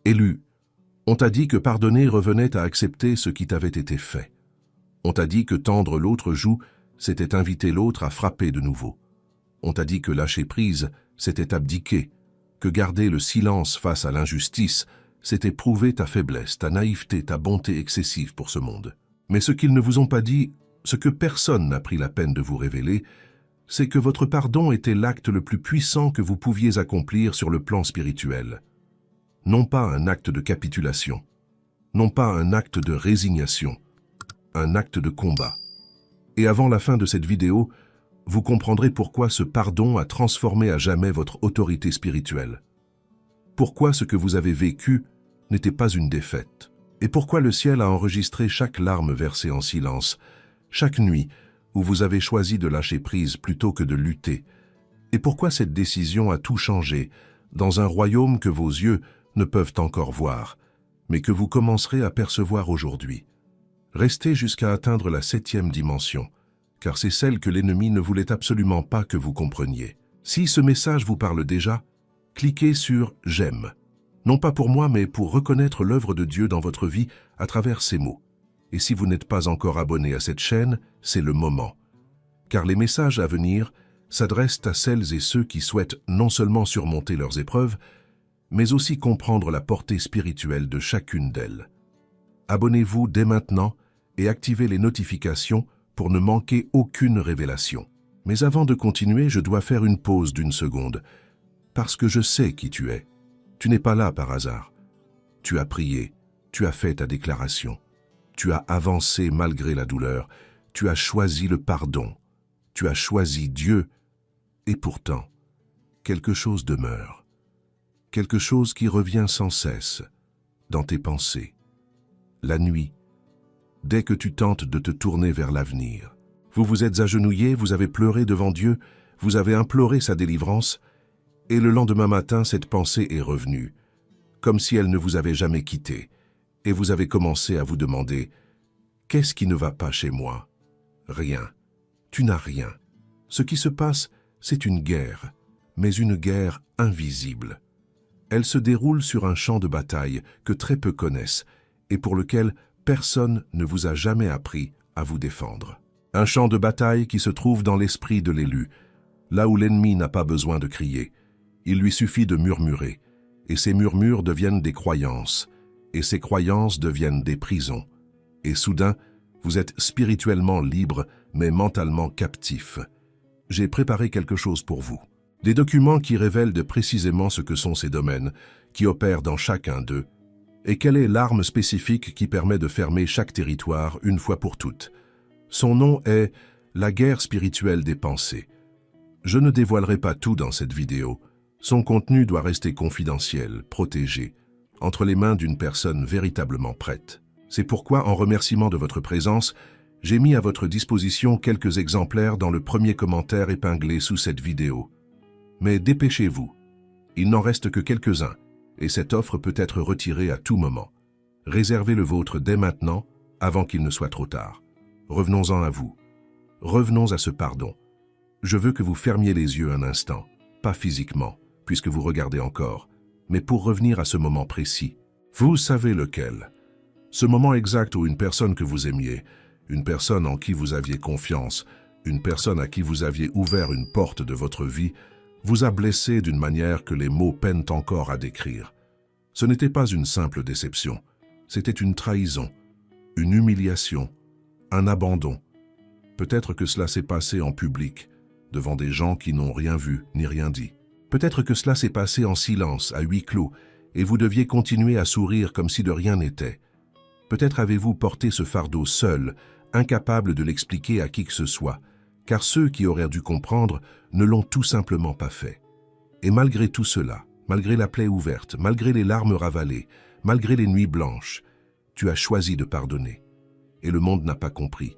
Élu, on t'a dit que pardonner revenait à accepter ce qui t'avait été fait. On t'a dit que tendre l'autre joue, c'était inviter l'autre à frapper de nouveau. On t'a dit que lâcher prise, c'était abdiquer, que garder le silence face à l'injustice, c'était prouver ta faiblesse, ta naïveté, ta bonté excessive pour ce monde. Mais ce qu'ils ne vous ont pas dit, ce que personne n'a pris la peine de vous révéler, c'est que votre pardon était l'acte le plus puissant que vous pouviez accomplir sur le plan spirituel. Non pas un acte de capitulation, non pas un acte de résignation, un acte de combat. Et avant la fin de cette vidéo, vous comprendrez pourquoi ce pardon a transformé à jamais votre autorité spirituelle. Pourquoi ce que vous avez vécu n'était pas une défaite. Et pourquoi le ciel a enregistré chaque larme versée en silence, chaque nuit où vous avez choisi de lâcher prise plutôt que de lutter. Et pourquoi cette décision a tout changé dans un royaume que vos yeux ne peuvent encore voir, mais que vous commencerez à percevoir aujourd'hui. Restez jusqu'à atteindre la 7e dimension, car c'est celle que l'ennemi ne voulait absolument pas que vous compreniez. Si ce message vous parle déjà, cliquez sur « J'aime ». Non pas pour moi, mais pour reconnaître l'œuvre de Dieu dans votre vie à travers ces mots. Et si vous n'êtes pas encore abonné à cette chaîne, c'est le moment. Car les messages à venir s'adressent à celles et ceux qui souhaitent non seulement surmonter leurs épreuves, mais aussi comprendre la portée spirituelle de chacune d'elles. Abonnez-vous dès maintenant et activez les notifications pour ne manquer aucune révélation. Mais avant de continuer, je dois faire une pause d'1 seconde, parce que je sais qui tu es. Tu n'es pas là par hasard. Tu as prié, tu as fait ta déclaration. Tu as avancé malgré la douleur. Tu as choisi le pardon. Tu as choisi Dieu. Et pourtant, quelque chose demeure. Quelque chose qui revient sans cesse dans tes pensées. La nuit, dès que tu tentes de te tourner vers l'avenir. Vous vous êtes agenouillé, vous avez pleuré devant Dieu, vous avez imploré sa délivrance, et le lendemain matin, cette pensée est revenue, comme si elle ne vous avait jamais quitté, et vous avez commencé à vous demander « Qu'est-ce qui ne va pas chez moi ?» Rien. Tu n'as rien. Ce qui se passe, c'est une guerre, mais une guerre invisible. Elle se déroule sur un champ de bataille que très peu connaissent et pour lequel personne ne vous a jamais appris à vous défendre. Un champ de bataille qui se trouve dans l'esprit de l'élu, là où l'ennemi n'a pas besoin de crier. Il lui suffit de murmurer, et ces murmures deviennent des croyances, et ces croyances deviennent des prisons. Et soudain, vous êtes spirituellement libre, mais mentalement captif. J'ai préparé quelque chose pour vous. Des documents qui révèlent précisément ce que sont ces domaines, qui opèrent dans chacun d'eux, et quelle est l'arme spécifique qui permet de fermer chaque territoire une fois pour toutes. Son nom est la guerre spirituelle des pensées. Je ne dévoilerai pas tout dans cette vidéo. Son contenu doit rester confidentiel, protégé, entre les mains d'une personne véritablement prête. C'est pourquoi, en remerciement de votre présence, j'ai mis à votre disposition quelques exemplaires dans le premier commentaire épinglé sous cette vidéo. Mais dépêchez-vous, il n'en reste que quelques-uns, et cette offre peut être retirée à tout moment. Réservez le vôtre dès maintenant, avant qu'il ne soit trop tard. Revenons-en à vous. Revenons à ce pardon. Je veux que vous fermiez les yeux un instant, pas physiquement, puisque vous regardez encore, mais pour revenir à ce moment précis. Vous savez lequel. Ce moment exact où une personne que vous aimiez, une personne en qui vous aviez confiance, une personne à qui vous aviez ouvert une porte de votre vie, vous a blessé d'une manière que les mots peinent encore à décrire. Ce n'était pas une simple déception, c'était une trahison, une humiliation, un abandon. Peut-être que cela s'est passé en public, devant des gens qui n'ont rien vu ni rien dit. Peut-être que cela s'est passé en silence, à huis clos, et vous deviez continuer à sourire comme si de rien n'était. Peut-être avez-vous porté ce fardeau seul, incapable de l'expliquer à qui que ce soit, car ceux qui auraient dû comprendre ne l'ont tout simplement pas fait. Et malgré tout cela, malgré la plaie ouverte, malgré les larmes ravalées, malgré les nuits blanches, tu as choisi de pardonner. Et le monde n'a pas compris.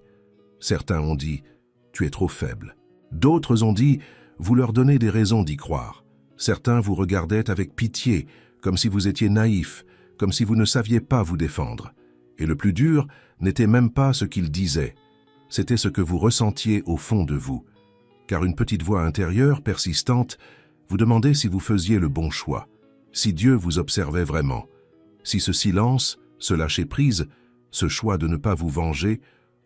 Certains ont dit « tu es trop faible ». D'autres ont dit « vous leur donnez des raisons d'y croire ». Certains vous regardaient avec pitié, comme si vous étiez naïf, comme si vous ne saviez pas vous défendre. Et le plus dur n'était même pas ce qu'ils disaient, c'était ce que vous ressentiez au fond de vous. Car une petite voix intérieure, persistante, vous demandait si vous faisiez le bon choix, si Dieu vous observait vraiment, si ce silence, ce lâcher-prise, ce choix de ne pas vous venger,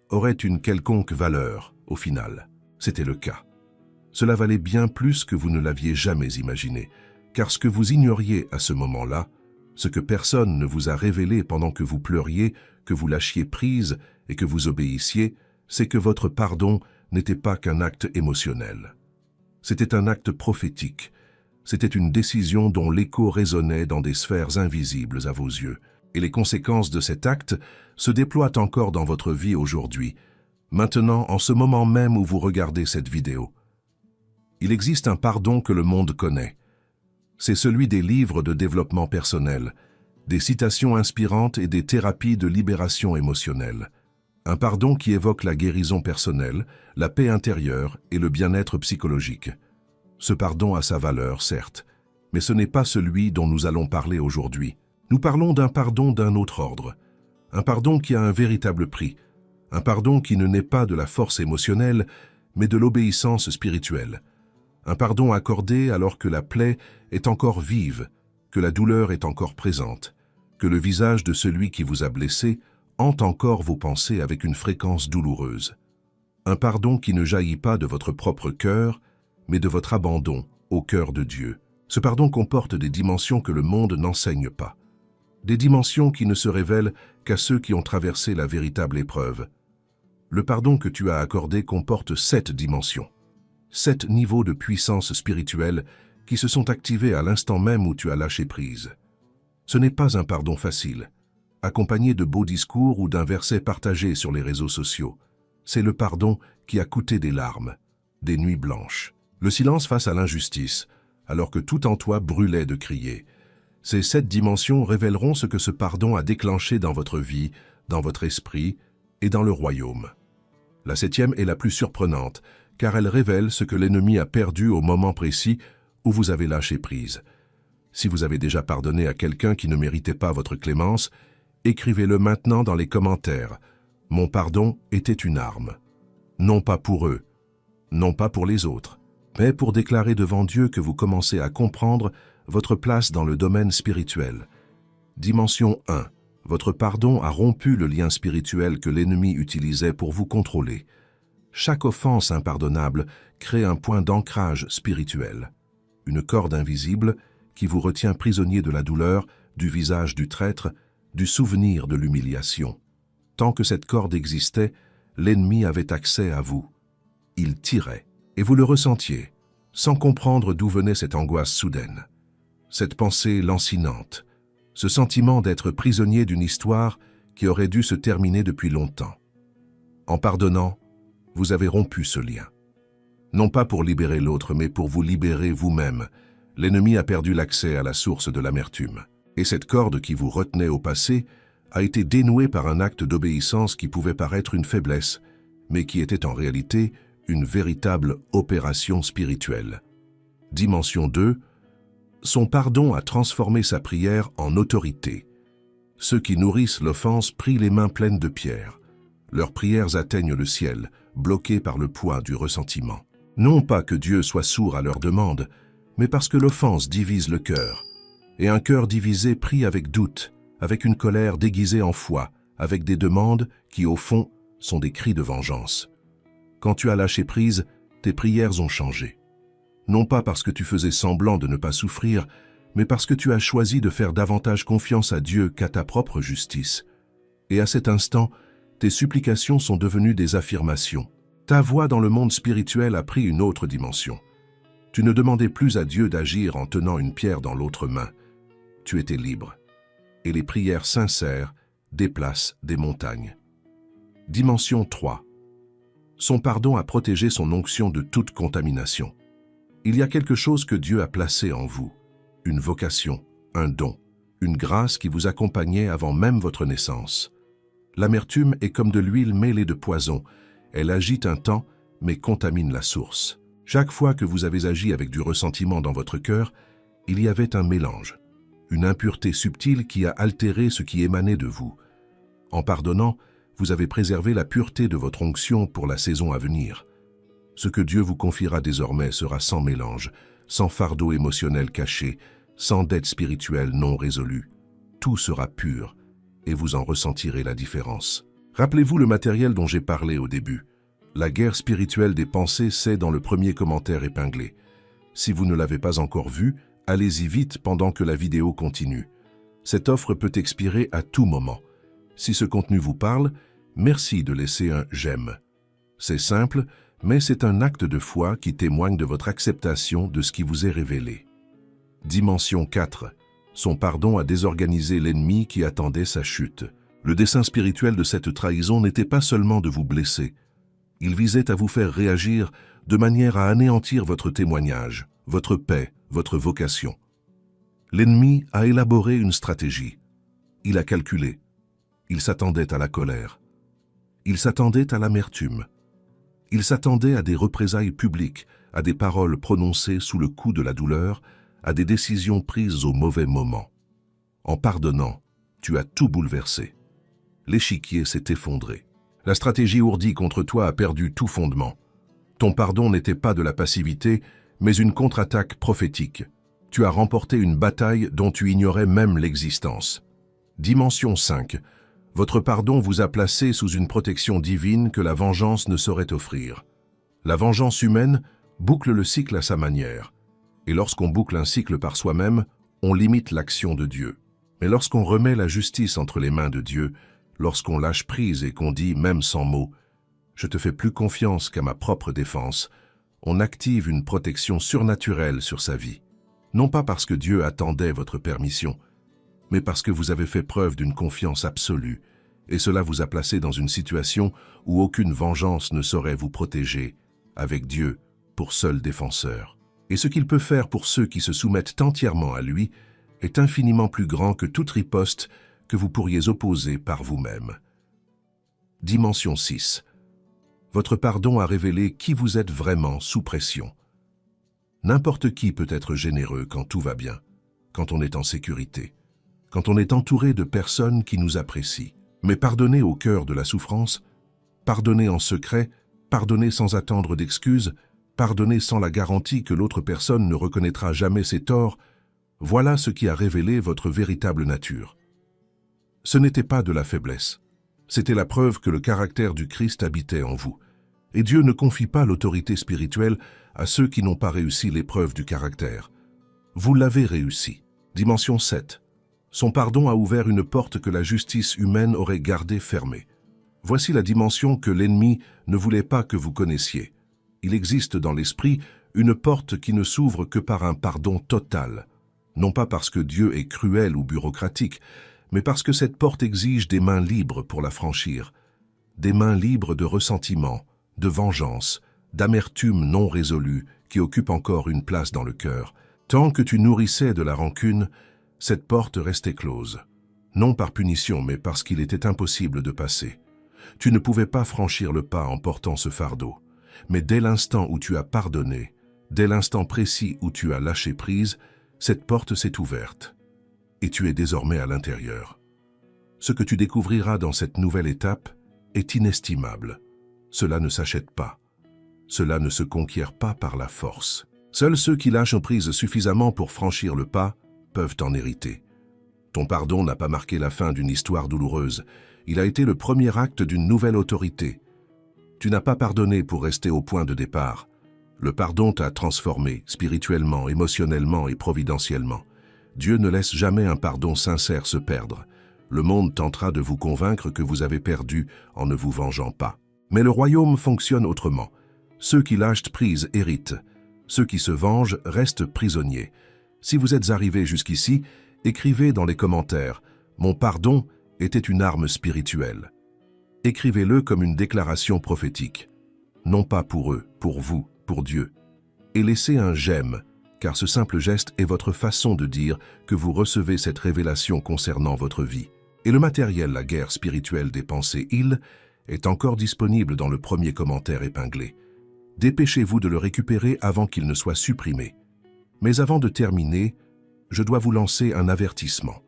aurait une quelconque valeur, au final. C'était le cas. Cela valait bien plus que vous ne l'aviez jamais imaginé, car ce que vous ignoriez à ce moment-là, ce que personne ne vous a révélé pendant que vous pleuriez, que vous lâchiez prise et que vous obéissiez, c'est que votre pardon n'était pas qu'un acte émotionnel. C'était un acte prophétique. C'était une décision dont l'écho résonnait dans des sphères invisibles à vos yeux. Et les conséquences de cet acte se déploient encore dans votre vie aujourd'hui, maintenant en ce moment même où vous regardez cette vidéo. Il existe un pardon que le monde connaît. C'est celui des livres de développement personnel, des citations inspirantes et des thérapies de libération émotionnelle. Un pardon qui évoque la guérison personnelle, la paix intérieure et le bien-être psychologique. Ce pardon a sa valeur, certes, mais ce n'est pas celui dont nous allons parler aujourd'hui. Nous parlons d'un pardon d'un autre ordre. Un pardon qui a un véritable prix. Un pardon qui ne naît pas de la force émotionnelle, mais de l'obéissance spirituelle. Un pardon accordé alors que la plaie est encore vive, que la douleur est encore présente, que le visage de celui qui vous a blessé hante encore vos pensées avec une fréquence douloureuse. Un pardon qui ne jaillit pas de votre propre cœur, mais de votre abandon au cœur de Dieu. Ce pardon comporte des dimensions que le monde n'enseigne pas. Des dimensions qui ne se révèlent qu'à ceux qui ont traversé la véritable épreuve. Le pardon que tu as accordé comporte 7 dimensions. 7 niveaux de puissance spirituelle qui se sont activés à l'instant même où tu as lâché prise. Ce n'est pas un pardon facile, accompagné de beaux discours ou d'un verset partagé sur les réseaux sociaux. C'est le pardon qui a coûté des larmes, des nuits blanches, le silence face à l'injustice, alors que tout en toi brûlait de crier. Ces 7 dimensions révéleront ce que ce pardon a déclenché dans votre vie, dans votre esprit et dans le royaume. La 7e est la plus surprenante, car elle révèle ce que l'ennemi a perdu au moment précis où vous avez lâché prise. Si vous avez déjà pardonné à quelqu'un qui ne méritait pas votre clémence, écrivez-le maintenant dans les commentaires. Mon pardon était une arme. Non pas pour eux, non pas pour les autres, mais pour déclarer devant Dieu que vous commencez à comprendre votre place dans le domaine spirituel. Dimension 1. Votre pardon a rompu le lien spirituel que l'ennemi utilisait pour vous contrôler. Chaque offense impardonnable crée un point d'ancrage spirituel, une corde invisible qui vous retient prisonnier de la douleur, du visage du traître, du souvenir de l'humiliation. Tant que cette corde existait, l'ennemi avait accès à vous. Il tirait, et vous le ressentiez, sans comprendre d'où venait cette angoisse soudaine. Cette pensée lancinante, ce sentiment d'être prisonnier d'une histoire qui aurait dû se terminer depuis longtemps. En pardonnant, vous avez rompu ce lien. Non pas pour libérer l'autre, mais pour vous libérer vous-même. L'ennemi a perdu l'accès à la source de l'amertume. Et cette corde qui vous retenait au passé a été dénouée par un acte d'obéissance qui pouvait paraître une faiblesse, mais qui était en réalité une véritable opération spirituelle. Dimension 2. Son pardon a transformé sa prière en autorité. Ceux qui nourrissent l'offense prient les mains pleines de pierres. Leurs prières atteignent le ciel, bloquées par le poids du ressentiment. Non pas que Dieu soit sourd à leurs demandes, mais parce que l'offense divise le cœur. Et un cœur divisé prie avec doute, avec une colère déguisée en foi, avec des demandes qui, au fond, sont des cris de vengeance. Quand tu as lâché prise, tes prières ont changé. Non pas parce que tu faisais semblant de ne pas souffrir, mais parce que tu as choisi de faire davantage confiance à Dieu qu'à ta propre justice. Et à cet instant, tes supplications sont devenues des affirmations. Ta voix dans le monde spirituel a pris une autre dimension. Tu ne demandais plus à Dieu d'agir en tenant une pierre dans l'autre main. Tu étais libre. Et les prières sincères déplacent des montagnes. Dimension 3. Son pardon a protégé son onction de toute contamination. Il y a quelque chose que Dieu a placé en vous. Une vocation, un don, une grâce qui vous accompagnait avant même votre naissance. L'amertume est comme de l'huile mêlée de poison. Elle agite un temps, mais contamine la source. Chaque fois que vous avez agi avec du ressentiment dans votre cœur, il y avait un mélange, une impureté subtile qui a altéré ce qui émanait de vous. En pardonnant, vous avez préservé la pureté de votre onction pour la saison à venir. Ce que Dieu vous confiera désormais sera sans mélange, sans fardeau émotionnel caché, sans dette spirituelle non résolue. tout sera pur et vous en ressentirez la différence. Rappelez-vous le matériel dont j'ai parlé au début. La guerre spirituelle des pensées, c'est dans le premier commentaire épinglé. Si vous ne l'avez pas encore vu, allez-y vite pendant que la vidéo continue. Cette offre peut expirer à tout moment. Si ce contenu vous parle, merci de laisser un « j'aime ». C'est simple, mais c'est un acte de foi qui témoigne de votre acceptation de ce qui vous est révélé. Dimension 4. Son pardon a désorganisé l'ennemi qui attendait sa chute. Le dessein spirituel de cette trahison n'était pas seulement de vous blesser. Il visait à vous faire réagir de manière à anéantir votre témoignage, votre paix, votre vocation. L'ennemi a élaboré une stratégie. Il a calculé. Il s'attendait à la colère. Il s'attendait à l'amertume. Il s'attendait à des représailles publiques, à des paroles prononcées sous le coup de la douleur, à des décisions prises au mauvais moment. En pardonnant, tu as tout bouleversé. L'échiquier s'est effondré. La stratégie ourdie contre toi a perdu tout fondement. Ton pardon n'était pas de la passivité, mais une contre-attaque prophétique. Tu as remporté une bataille dont tu ignorais même l'existence. Dimension 5. Votre pardon vous a placé sous une protection divine que la vengeance ne saurait offrir. La vengeance humaine boucle le cycle à sa manière. Et lorsqu'on boucle un cycle par soi-même, on limite l'action de Dieu. Mais lorsqu'on remet la justice entre les mains de Dieu, lorsqu'on lâche prise et qu'on dit, même sans mots, « Je te fais plus confiance qu'à ma propre défense », on active une protection surnaturelle sur sa vie. Non pas parce que Dieu attendait votre permission, mais parce que vous avez fait preuve d'une confiance absolue, et cela vous a placé dans une situation où aucune vengeance ne saurait vous protéger, avec Dieu pour seul défenseur. Et ce qu'il peut faire pour ceux qui se soumettent entièrement à lui est infiniment plus grand que toute riposte que vous pourriez opposer par vous-même. Dimension 6. Votre pardon a révélé qui vous êtes vraiment sous pression. N'importe qui peut être généreux quand tout va bien, quand on est en sécurité, quand on est entouré de personnes qui nous apprécient. Mais pardonner au cœur de la souffrance, pardonner en secret, pardonner sans attendre d'excuses, pardonner sans la garantie que l'autre personne ne reconnaîtra jamais ses torts, voilà ce qui a révélé votre véritable nature. Ce n'était pas de la faiblesse, c'était la preuve que le caractère du Christ habitait en vous. Et Dieu ne confie pas l'autorité spirituelle à ceux qui n'ont pas réussi l'épreuve du caractère. Vous l'avez réussi. Dimension 7. Son pardon a ouvert une porte que la justice humaine aurait gardée fermée. Voici la dimension que l'ennemi ne voulait pas que vous connaissiez. Il existe dans l'esprit une porte qui ne s'ouvre que par un pardon total. Non pas parce que Dieu est cruel ou bureaucratique, mais parce que cette porte exige des mains libres pour la franchir. Des mains libres de ressentiment, de vengeance, d'amertume non résolue qui occupe encore une place dans le cœur. Tant que tu nourrissais de la rancune, cette porte restait close. Non par punition, mais parce qu'il était impossible de passer. Tu ne pouvais pas franchir le pas en portant ce fardeau. Mais dès l'instant où tu as pardonné, dès l'instant précis où tu as lâché prise, cette porte s'est ouverte. Et tu es désormais à l'intérieur. Ce que tu découvriras dans cette nouvelle étape est inestimable. Cela ne s'achète pas. Cela ne se conquiert pas par la force. Seuls ceux qui lâchent prise suffisamment pour franchir le pas peuvent en hériter. Ton pardon n'a pas marqué la fin d'une histoire douloureuse. Il a été le premier acte d'une nouvelle autorité. Tu n'as pas pardonné pour rester au point de départ. Le pardon t'a transformé spirituellement, émotionnellement et providentiellement. Dieu ne laisse jamais un pardon sincère se perdre. Le monde tentera de vous convaincre que vous avez perdu en ne vous vengeant pas. Mais le royaume fonctionne autrement. Ceux qui lâchent prise héritent. Ceux qui se vengent restent prisonniers. Si vous êtes arrivés jusqu'ici, écrivez dans les commentaires « Mon pardon était une arme spirituelle ». Écrivez-le comme une déclaration prophétique. Non pas pour eux, pour vous, pour Dieu. Et laissez un « j'aime », car ce simple geste est votre façon de dire que vous recevez cette révélation concernant votre vie. Et le matériel, la guerre spirituelle des pensées, est encore disponible dans le premier commentaire épinglé. Dépêchez-vous de le récupérer avant qu'il ne soit supprimé. Mais avant de terminer, je dois vous lancer un avertissement.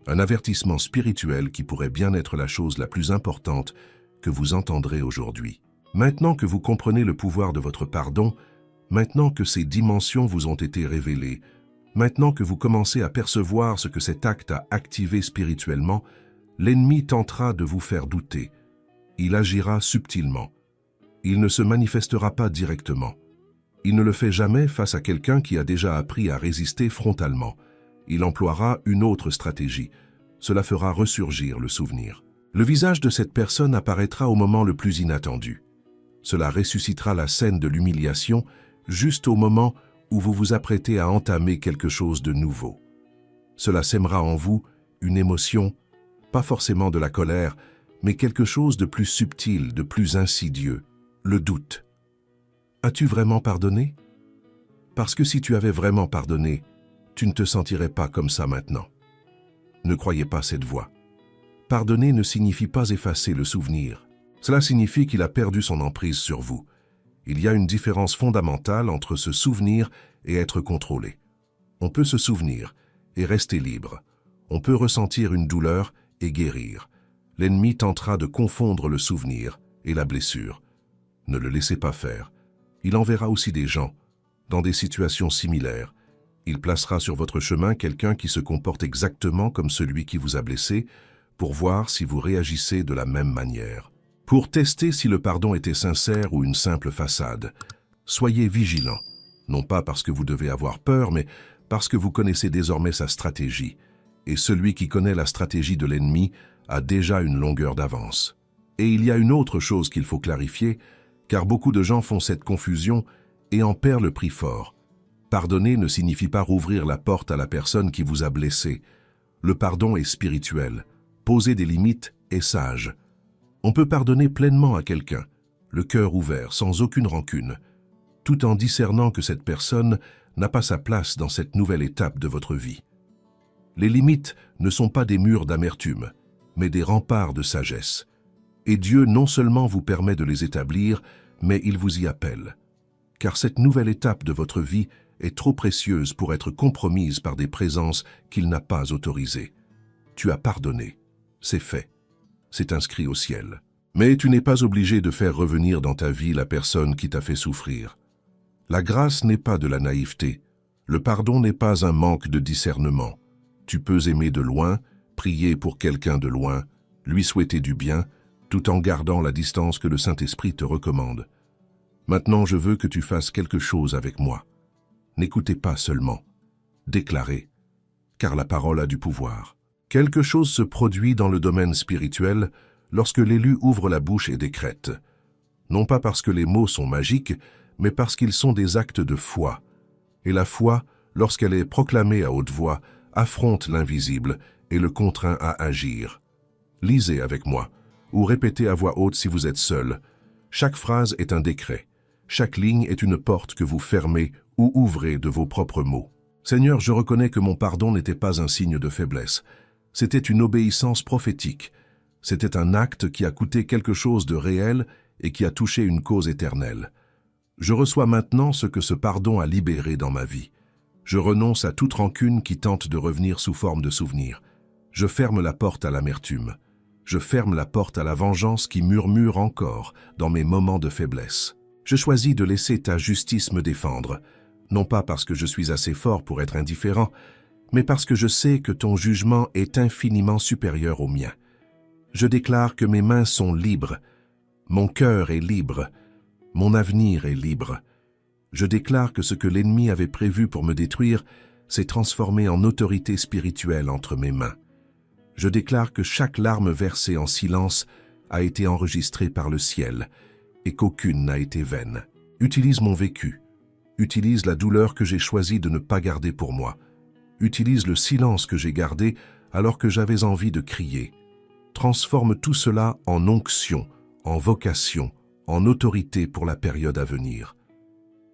Un avertissement spirituel qui pourrait bien être la chose la plus importante que vous entendrez aujourd'hui. Maintenant que vous comprenez le pouvoir de votre pardon, maintenant que ces dimensions vous ont été révélées, Maintenant que vous commencez à percevoir ce que cet acte a activé spirituellement, l'ennemi tentera de vous faire douter. Il agira subtilement. Il ne se manifestera pas directement. Il ne le fait jamais face à quelqu'un qui a déjà appris à résister frontalement. Il emploiera une autre stratégie. Cela fera ressurgir le souvenir. Le visage de cette personne apparaîtra au moment le plus inattendu. Cela ressuscitera la scène de l'humiliation juste au moment où vous vous apprêtez à entamer quelque chose de nouveau. Cela sèmera en vous une émotion, pas forcément de la colère, mais quelque chose de plus subtil, de plus insidieux, le doute. As-tu vraiment pardonné? Parce que si tu avais vraiment pardonné, tu ne te sentirais pas comme ça maintenant. Ne croyez pas cette voix. Pardonner ne signifie pas effacer le souvenir. Cela signifie qu'il a perdu son emprise sur vous. Il y a une différence fondamentale entre se souvenir et être contrôlé. On peut se souvenir et rester libre. On peut ressentir une douleur et guérir. L'ennemi tentera de confondre le souvenir et la blessure. Ne le laissez pas faire. Il enverra aussi des gens, dans des situations similaires. Il placera sur votre chemin quelqu'un qui se comporte exactement comme celui qui vous a blessé, pour voir si vous réagissez de la même manière. Pour tester si le pardon était sincère ou une simple façade, soyez vigilant, non pas parce que vous devez avoir peur, mais parce que vous connaissez désormais sa stratégie. Et celui qui connaît la stratégie de l'ennemi a déjà une longueur d'avance. Et il y a une autre chose qu'il faut clarifier, car beaucoup de gens font cette confusion et en perdent le prix fort. Pardonner ne signifie pas rouvrir la porte à la personne qui vous a blessé. Le pardon est spirituel. Poser des limites est sage. On peut pardonner pleinement à quelqu'un, le cœur ouvert, sans aucune rancune, tout en discernant que cette personne n'a pas sa place dans cette nouvelle étape de votre vie. Les limites ne sont pas des murs d'amertume, mais des remparts de sagesse. Et Dieu non seulement vous permet de les établir, mais il vous y appelle. Car cette nouvelle étape de votre vie est trop précieuse pour être compromise par des présences qu'il n'a pas autorisées. Tu as pardonné, c'est fait. C'est inscrit au ciel. Mais tu n'es pas obligé de faire revenir dans ta vie la personne qui t'a fait souffrir. La grâce n'est pas de la naïveté. Le pardon n'est pas un manque de discernement. Tu peux aimer de loin, prier pour quelqu'un de loin, lui souhaiter du bien, tout en gardant la distance que le Saint-Esprit te recommande. Maintenant, je veux que tu fasses quelque chose avec moi. N'écoutez pas seulement. Déclarez, car la parole a du pouvoir. Quelque chose se produit dans le domaine spirituel lorsque l'élu ouvre la bouche et décrète. Non pas parce que les mots sont magiques, mais parce qu'ils sont des actes de foi. Et la foi, lorsqu'elle est proclamée à haute voix, affronte l'invisible et le contraint à agir. Lisez avec moi, ou répétez à voix haute si vous êtes seul. Chaque phrase est un décret. Chaque ligne est une porte que vous fermez ou ouvrez de vos propres mots. Seigneur, je reconnais que mon pardon n'était pas un signe de faiblesse. C'était une obéissance prophétique. C'était un acte qui a coûté quelque chose de réel et qui a touché une cause éternelle. Je reçois maintenant ce que ce pardon a libéré dans ma vie. Je renonce à toute rancune qui tente de revenir sous forme de souvenir. Je ferme la porte à l'amertume. Je ferme la porte à la vengeance qui murmure encore dans mes moments de faiblesse. Je choisis de laisser ta justice me défendre, non pas parce que je suis assez fort pour être indifférent, mais parce que je sais que ton jugement est infiniment supérieur au mien. Je déclare que mes mains sont libres, mon cœur est libre, mon avenir est libre. Je déclare que ce que l'ennemi avait prévu pour me détruire s'est transformé en autorité spirituelle entre mes mains. Je déclare que chaque larme versée en silence a été enregistrée par le ciel et qu'aucune n'a été vaine. Utilise mon vécu, utilise la douleur que j'ai choisi de ne pas garder pour moi. Utilise le silence que j'ai gardé alors que j'avais envie de crier. Transforme tout cela en onction, en vocation, en autorité pour la période à venir.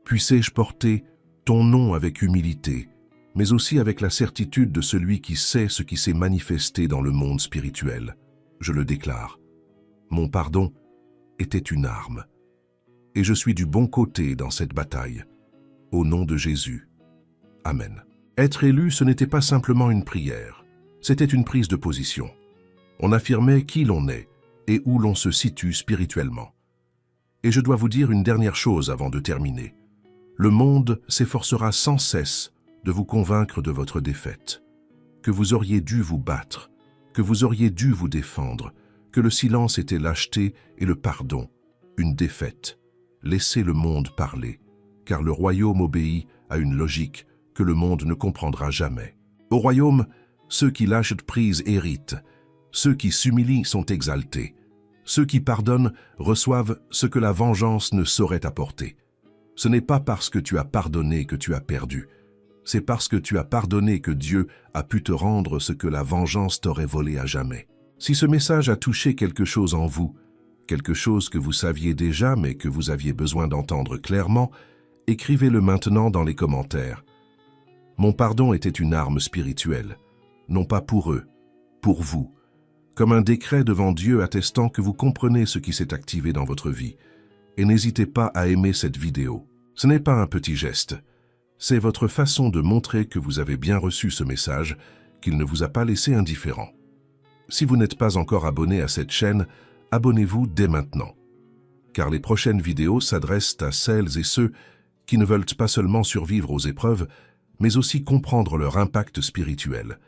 Puissé-je porter ton nom avec humilité, mais aussi avec la certitude de celui qui sait ce qui s'est manifesté dans le monde spirituel. Je le déclare. Mon pardon était une arme, et je suis du bon côté dans cette bataille. Au nom de Jésus. Amen. Être élu, ce n'était pas simplement une prière, c'était une prise de position. On affirmait qui l'on est et où l'on se situe spirituellement. Et je dois vous dire une dernière chose avant de terminer. Le monde s'efforcera sans cesse de vous convaincre de votre défaite, que vous auriez dû vous battre, que vous auriez dû vous défendre, que le silence était lâcheté et le pardon, une défaite. Laissez le monde parler, car le royaume obéit à une logique que le monde ne comprendra jamais. Au royaume, ceux qui lâchent prise héritent, ceux qui s'humilient sont exaltés, ceux qui pardonnent reçoivent ce que la vengeance ne saurait apporter. Ce n'est pas parce que tu as pardonné que tu as perdu, c'est parce que tu as pardonné que Dieu a pu te rendre ce que la vengeance t'aurait volé à jamais. Si ce message a touché quelque chose en vous, quelque chose que vous saviez déjà mais que vous aviez besoin d'entendre clairement, écrivez-le maintenant dans les commentaires. Mon pardon était une arme spirituelle, non pas pour eux, pour vous, comme un décret devant Dieu attestant que vous comprenez ce qui s'est activé dans votre vie. Et n'hésitez pas à aimer cette vidéo. Ce n'est pas un petit geste, c'est votre façon de montrer que vous avez bien reçu ce message, qu'il ne vous a pas laissé indifférent. Si vous n'êtes pas encore abonné à cette chaîne, abonnez-vous dès maintenant, car les prochaines vidéos s'adressent à celles et ceux qui ne veulent pas seulement survivre aux épreuves, mais aussi comprendre leur impact spirituel.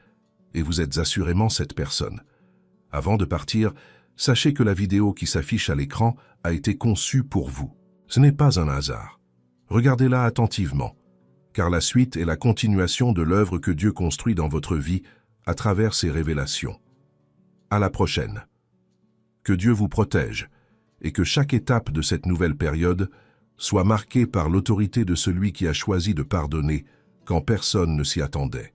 Et vous êtes assurément cette personne. Avant de partir, sachez que la vidéo qui s'affiche à l'écran a été conçue pour vous. Ce n'est pas un hasard. Regardez-la attentivement, car la suite est la continuation de l'œuvre que Dieu construit dans votre vie à travers ses révélations. À la prochaine. Que Dieu vous protège et que chaque étape de cette nouvelle période soit marquée par l'autorité de celui qui a choisi de pardonner quand personne ne s'y attendait.